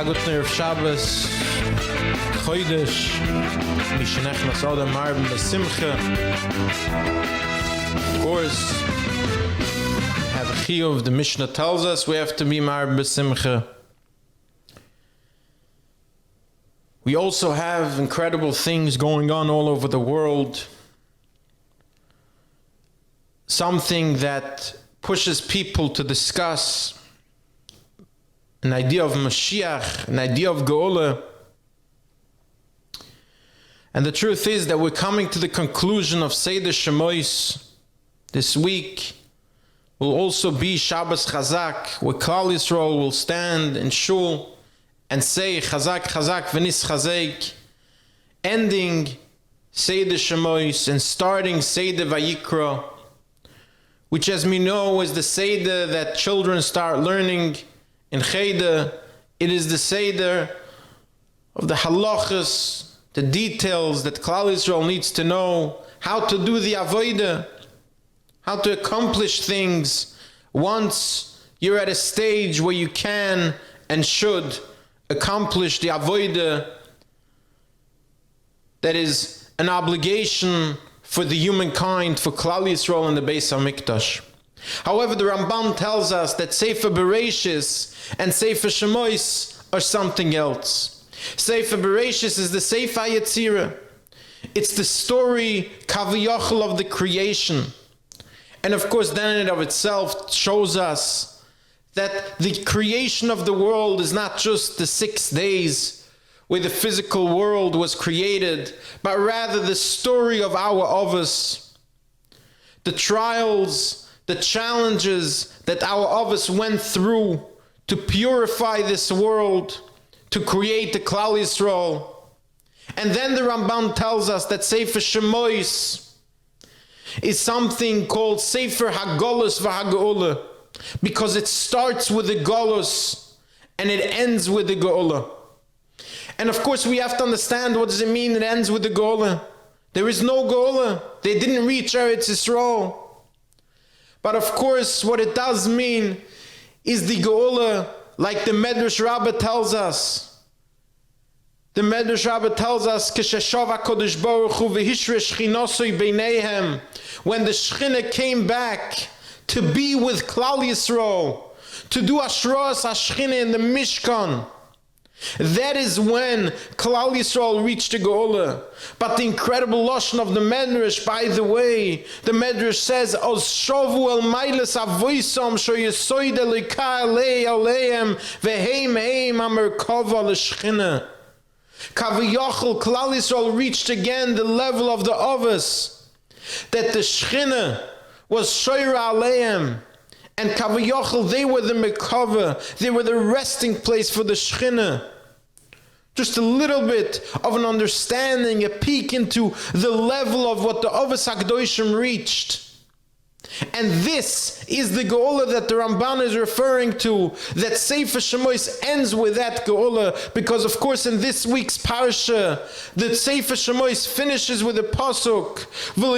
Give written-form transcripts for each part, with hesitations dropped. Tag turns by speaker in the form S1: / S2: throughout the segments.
S1: Guten Erev Shabbos, Chodesh, Mishnechnas Odom Marben Besimcha. Of course, we have a chiyuv. The Mishnah tells us we have to be Marben Besimcha. We also have incredible things going on all over the world. Something that pushes people to discuss an idea of Mashiach, an idea of Geulah. And the truth is that we're coming to the conclusion of Seder Shemois. This week will also be Shabbos Chazak, where Klal Yisrael will stand in Shul and say Chazak, Chazak, V'nis Chazek, ending Seder Shemois and starting Seder Vayikra, which, as we know, is the Seder that children start learning in Cheder. It is the Seder of the halachas, the details that Klal Yisrael needs to know, how to do the avodah, how to accomplish things once you're at a stage where you can and should accomplish the avodah that is an obligation for the humankind, for Klal Yisrael in the Beis HaMikdash. However, the Ramban tells us that Sefer Bereshis and Sefer Shemois are something else. Sefer Bereshis is the Sefer Yetzirah. It's the story, Kaviyachal, of the creation. And of course, that in and of itself shows us that the creation of the world is not just the 6 days where the physical world was created, but rather the story of our Avos, the trials, the challenges that our Avos went through to purify this world, to create the Klal Yisrael. And then the Ramban tells us that Sefer Shemois is something called Sefer HaGolus v'HaGeulah, because it starts with the Golus and it ends with the Geulah. And of course we have to understand, what does it mean it ends with the Geulah? There is no Geulah. They didn't reach Eretz Yisrael. But of course, what it does mean is the Geulah, like the Medrash Rabbah tells us. The Medrash Rabbah tells us, K'sheshav HaKadosh Baruch Hu v'hishre shchinosoi beineihem, when the Shechina came back to be with Klal Yisrael, to do Ashras HaShechina in the Mishkan. That is when Klal Yisrael reached the Geulah. But the incredible lashon of the Medrash, by the way, the Medrash says, "Os shovu el mailes avoisam sho yesoid elika alei aleim veheim heim amerkava l'shchina." Kaviyachal, Klal Yisrael reached again the level of the Avos, that the Shechina was shoira aleim. And Kaviyachal, they were the Mekava, they were the resting place for the Shechina. Just a little bit of an understanding, a peek into the level of what the Avos HaKadoshim reached. And this is the Geulah that the Ramban is referring to, that Sefer Shemois ends with that Geulah, because of course in this week's Parsha, the Sefer Shemois finishes with a pasuk, V'lo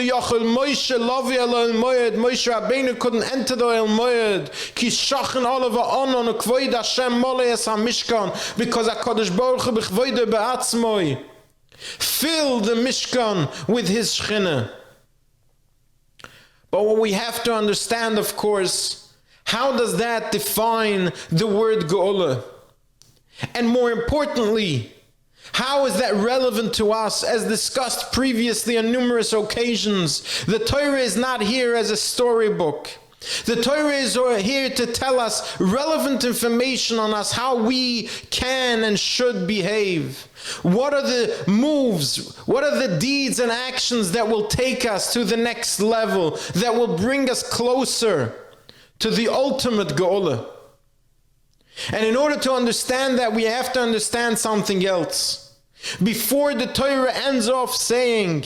S1: Moshe lavi el moed, Moshe Rabbeinu couldn't enter the el moed, ki shachen olav ha'onon ukvoid Hashem molei es ha'mishkan, because HaKadosh Baruch Hu b'chvoide be'atzmoi filled the Mishkan with his Shechina. But what we have to understand, of course, how does that define the word Geulah? And more importantly, how is that relevant to us, as discussed previously on numerous occasions? The Torah is not here as a storybook. The Torah is here to tell us relevant information on us, how we can and should behave. What are the moves? What are the deeds and actions that will take us to the next level, that will bring us closer to the ultimate Geulah? And in order to understand that, we have to understand something else. Before the Torah ends off saying,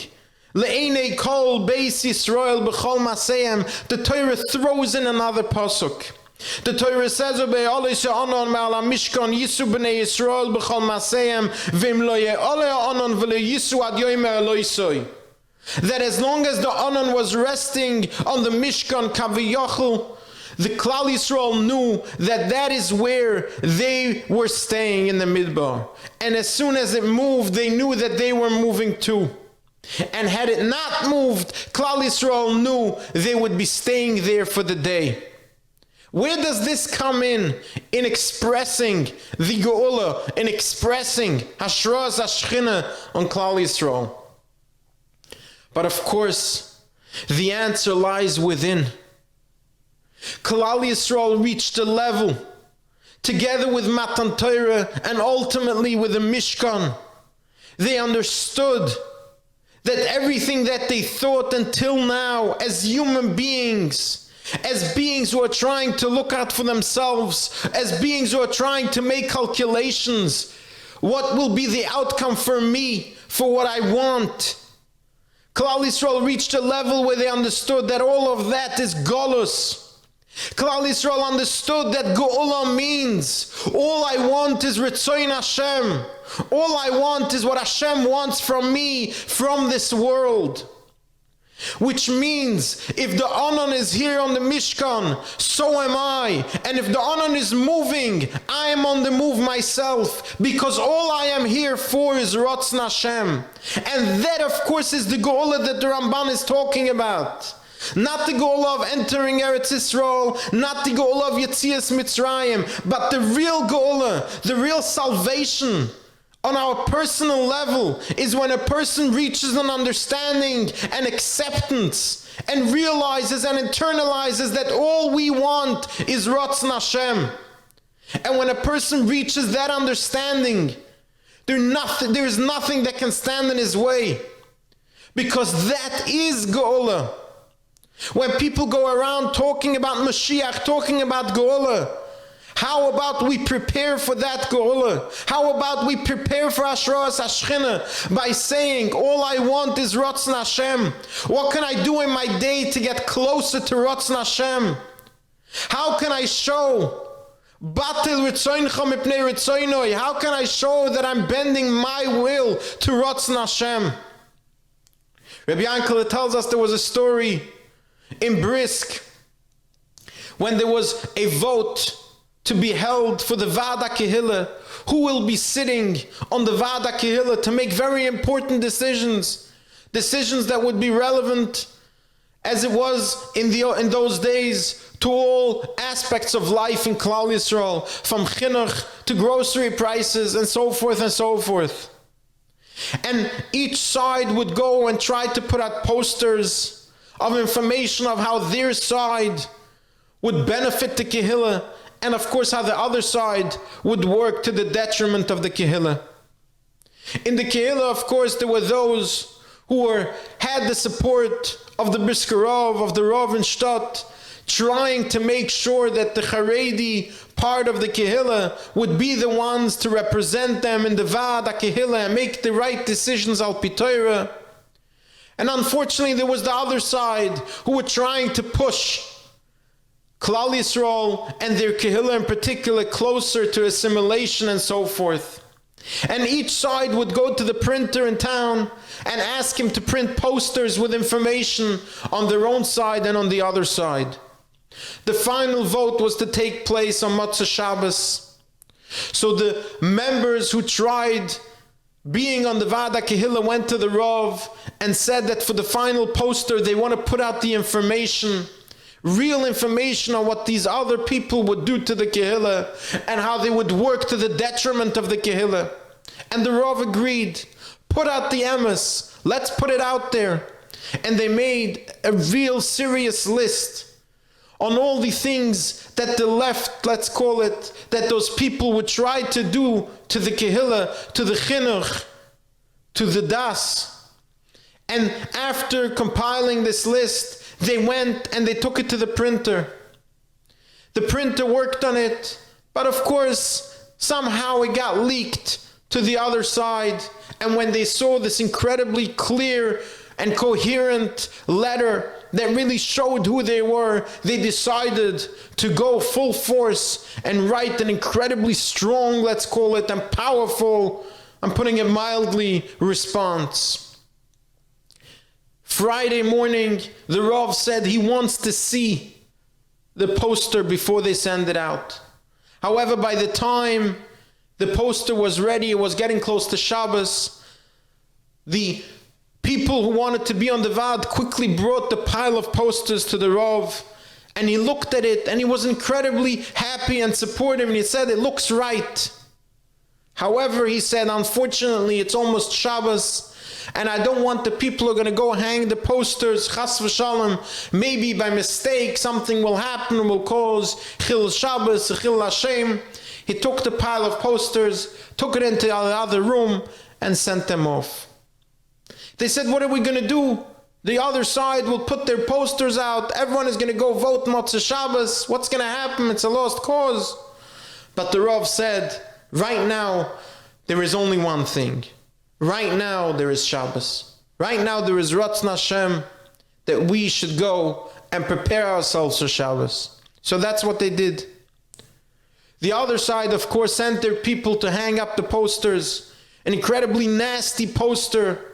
S1: Le'enei kol beis Yisrael b'chol maseim, the Torah throws in another pasuk. The Torah says, that as long as the Anon was resting on the Mishkan Kaviyachal, The Klal Yisrael knew that that is where they were staying in the Midbar. And as soon as it moved, they knew that they were moving too. And had it not moved, Klal Yisrael knew they would be staying there for the day. Where does this come in expressing the Geulah, in expressing Hashras Hashchina on Klal Yisrael? But of course, the answer lies within. Klal Yisrael reached a level, together with Matan Torah and ultimately with the Mishkan. They understood that everything that they thought until now as human beings, as beings who are trying to look out for themselves, as beings who are trying to make calculations, what will be the outcome for me, for what I want? Klal Yisrael reached a level where they understood that all of that is Golus. Klal Yisrael understood that Geulah means all I want is Ritzoin Hashem. All I want is what Hashem wants from me, from this world. Which means if the Anan is here on the Mishkan, so am I. And if the Anan is moving, I am on the move myself. Because all I am here for is Ratzon Hashem. And that of course is the Geulah that the Ramban is talking about. Not the Geulah of entering Eretz Yisrael, not the Geulah of Yetzias Mitzrayim, but the real Geulah, the real salvation on our personal level is when a person reaches an understanding and acceptance and realizes and internalizes that all we want is Ratzon Hashem. And when a person reaches that understanding, there is nothing that can stand in his way, because that is Geulah. When people go around talking about Mashiach, talking about Geulah, how about we prepare for that Geulah? How about we prepare for Hashras Hashchina by saying, all I want is Ratzon Hashem. What can I do in my day to get closer to Ratzon Hashem? How can I show Batil Ritzoincha Mipnei Ritzoinoi? How can I show that I'm bending my will to Ratzon Hashem? Reb Yankele tells us there was a story in Brisk when there was a vote to be held for the Vada Kehillah, who will be sitting on the Vada Kehillah to make very important decisions that would be relevant as it was in those days to all aspects of life in Klal Yisrael, from chinuch to grocery prices and so forth and so forth. And each side would go and try to put out posters of information of how their side would benefit the Kehillah, and of course how the other side would work to the detriment of the Kehillah. In the Kehillah, of course, there were those who had the support of the Brisker Rav, of the Rav in Shtad, trying to make sure that the Haredi part of the Kehillah would be the ones to represent them in the Vada Kehillah and make the right decisions al Pi Torah. And unfortunately, there was the other side who were trying to push Klal Yisrael and their Kehillah in particular closer to assimilation and so forth. And each side would go to the printer in town and ask him to print posters with information on their own side and on the other side. The final vote was to take place on Motzei Shabbos. So the members who tried being on the Vada Kehillah went to the Rav and said that for the final poster they want to put out the information, real information on what these other people would do to the Kehillah and how they would work to the detriment of the Kehillah. And the Rav agreed, put out the emes, let's put it out there. And they made a real serious list on all the things that the left, let's call it, that those people would try to do to the Kehillah, to the Chinuch, to the Das. And after compiling this list, they went and they took it to the printer. The printer worked on it, but of course, somehow it got leaked to the other side. And when they saw this incredibly clear and coherent letter that really showed who they were, they decided to go full force and write an incredibly strong, let's call it, and powerful, I'm putting it mildly, response. Friday morning, the Rav said he wants to see the poster before they send it out. However, by the time the poster was ready, it was getting close to Shabbos, the people who wanted to be on the Vad quickly brought the pile of posters to the Rav, and he looked at it and he was incredibly happy and supportive, and he said, it looks right. However, he said, unfortunately, it's almost Shabbos, and I don't want the people who are going to go hang the posters, chas v'shalom, maybe by mistake something will happen, will cause chil Shabbos, chil Hashem. He took the pile of posters, took it into the other room, and sent them off. They said, what are we going to do? The other side will put their posters out. Everyone is going to go vote Motzei Shabbos. What's going to happen? It's a lost cause. But the Rav said, right now, there is only one thing. Right now, there is Shabbos. Right now, there is Ratzon Hashem, that we should go and prepare ourselves for Shabbos. So that's what they did. The other side, of course, sent their people to hang up the posters. An incredibly nasty poster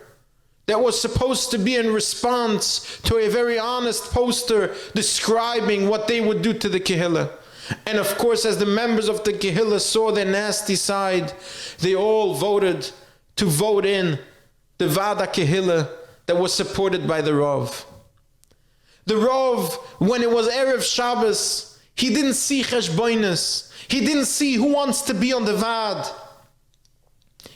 S1: that was supposed to be in response to a very honest poster describing what they would do to the Geulah. And of course, as the members of the Geulah saw their nasty side, they all voted to vote in the Vada Geulah that was supported by the Rav. The Rav, when it was Erev Shabbos, he didn't see cheshbonos. He didn't see who wants to be on the Vad.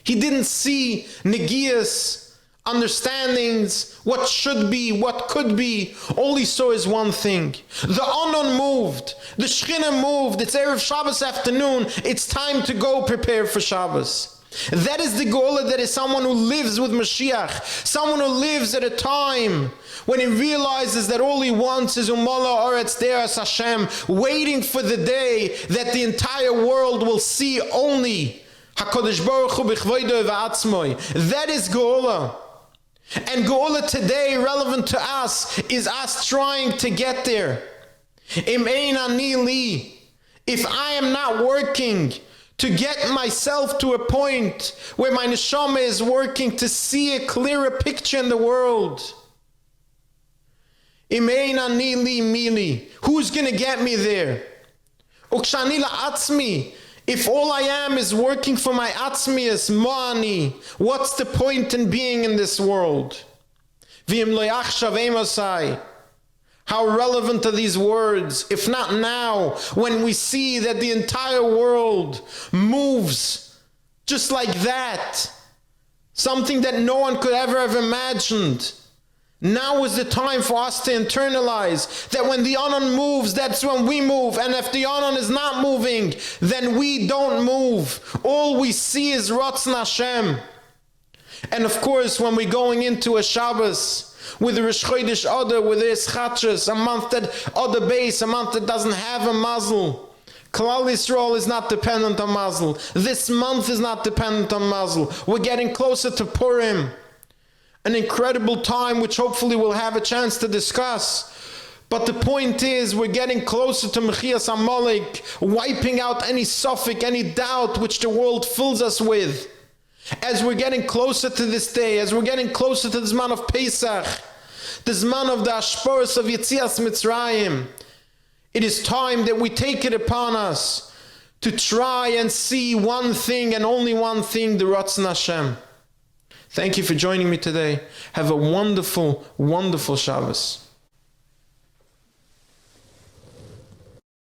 S1: He didn't see negias, understandings, what should be, what could be. All he saw is one thing. The Anon moved. The Shechina moved. It's Erev Shabbos afternoon. It's time to go prepare for Shabbos. That is the Geulah, that is someone who lives with Mashiach. Someone who lives at a time when he realizes that all he wants is Umala Oretz De'as Hashem, waiting for the day that the entire world will see only HaKadosh Baruch Hu b'chvodo v'atzmoi. That is Geulah. And Geulah today, relevant to us, is us trying to get there. Im ein ani li. If I am not working to get myself to a point where my neshama is working to see a clearer picture in the world, im ein ani li mili. Who's going to get me there? Ukshani la'atzmi. If all I am is working for my atzmius, ma'ani, what's the point in being in this world? V'im lo yachshav emosai. How relevant are these words, if not now, when we see that the entire world moves just like that? Something that no one could ever have imagined. Now is the time for us to internalize that when the Anon moves, that's when we move. And if the Anon is not moving, then we don't move. All we see is Ratzon Hashem. And of course, when we're going into a Shabbos, with the Rosh Chodesh Adar, with the Eschatras, a month that Adar base, a month that doesn't have a mazel. Klal Yisrael is not dependent on mazel. This month is not dependent on mazel. We're getting closer to Purim. An incredible time which hopefully we'll have a chance to discuss. But the point is, we're getting closer to Mechias Amalek, wiping out any suffix, any doubt which the world fills us with. As we're getting closer to this day, as we're getting closer to the Zman of Pesach, the Zman of the Ashporos of Yetzias Mitzrayim, it is time that we take it upon us to try and see one thing and only one thing, the Ratzon Hashem. Thank you for joining me today. Have a wonderful, wonderful Shabbos.